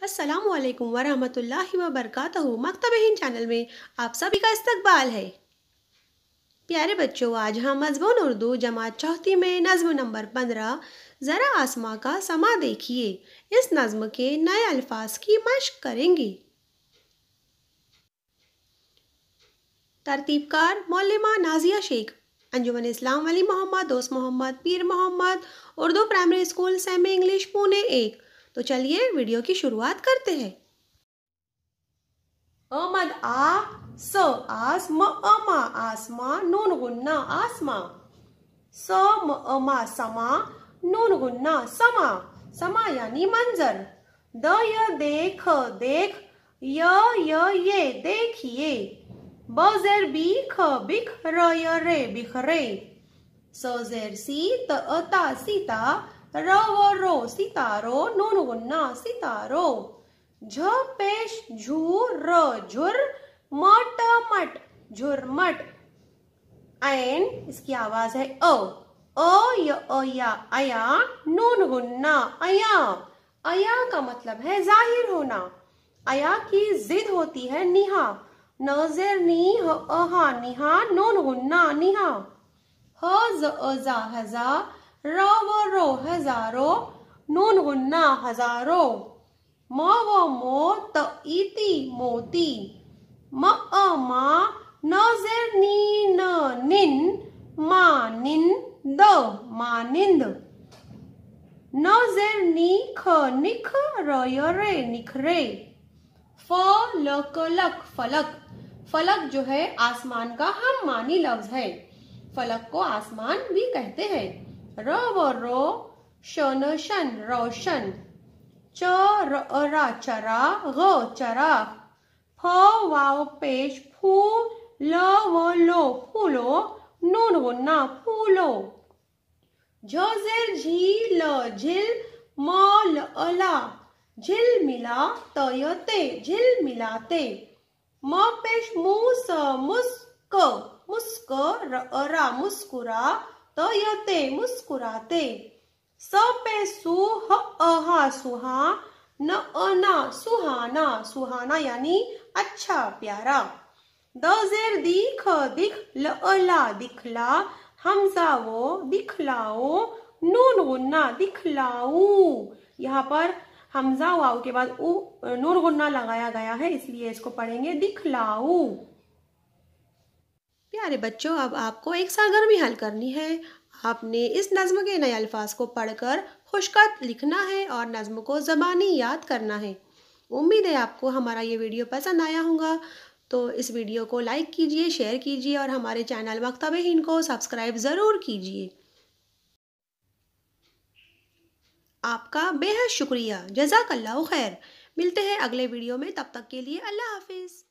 अस्सलामुअलैकुम वरहमतुल्लाहि वबरकातुहू। मकतब-ए-हिंद चैनल में आप सभी का इस्तकबाल है। प्यारे बच्चों, आज हम मज़मून उर्दू जमात चौथी में नज़्म नंबर 15 ज़रा आसमां का समा देखिए इस नज़्म के नए अल्फाज की मश्क करेंगे। तरतीबकार मौलमा नाजिया शेख, अंजुमन इस्लाम वली Mohammad, Dost Mohammed, Pir Mohammed, Urdu primary school semi English Pune 1। तो चलिए वीडियो की शुरुआत करते हैं। अमद आ स आस म अमा आसमा नून गुन्ना आसमा स म अमा समा नून गुन्ना समा समा यानी मंजर। द य देख देख ये देखिए। ब ज़ेर बीख बिख र य रे बिखरे। स ज़ेर सी त अता सीता र व रो सितारो नून गुन्ना सितारो। झ पेश झू र झुर मट मट झुरमट। ऐन इसकी आवाज है अ य अया अया नून गुन्ना अया। अया का मतलब है जाहिर होना। अया की जिद होती है निहा। नज़र नी ह अहा निहा नून गुन्ना निहा। ह ज अजा हजा र व रो हजारो नून गुन्ना हजारो। म व मो त इति मोती। म अ मा न ज़ेर नी न निन मा निन द मानिंद। न ज़ेर नी ख निख र य रे निखरे। फ ल क लक फलक। फलक जो है आसमान का हम मानी लफ्ज है। फलक को आसमान भी कहते हैं। र व रो शन शन रोशन। च र रा चरा ग चरा। फ वाव पेश फू ल व लो फूलो नून गुन्ना फूलो। झ ज़ेर झी ल झिल म ल अला झिल मिला त य ते झिल मिलाते। म पेश मु स मुस्क मुस्क र रा मुस्कुरा त य ते मुस्कुराते। स पे सु ह अहा सुहा न अना सुहाना सुहाना यानी अच्छा प्यारा। द ज़ेर दीख दिख ल अला दिखला हमजा वो दिखलाओ नून गुन्ना दिखलाऊ। यहाँ पर हमजा वाव के बाद नून गुन्ना लगाया गया है, इसलिए इसको पढ़ेंगे दिखलाऊ। प्यारे बच्चों, अब आपको एक सरगर्मी हल करनी है। आपने इस नज़्म के नए अल्फाज को पढ़कर खुशखत लिखना है और नज़्म को ज़बानी याद करना है। उम्मीद है आपको हमारा ये वीडियो पसंद आया होगा। तो इस वीडियो को लाइक कीजिए, शेयर कीजिए और हमारे चैनल मकतब-ए-हिंद को सब्सक्राइब ज़रूर कीजिए। आपका बेहद शुक्रिया। जज़ाकल्लाहु खैर। मिलते हैं अगले वीडियो में, तब तक के लिए अल्लाह हाफिज़।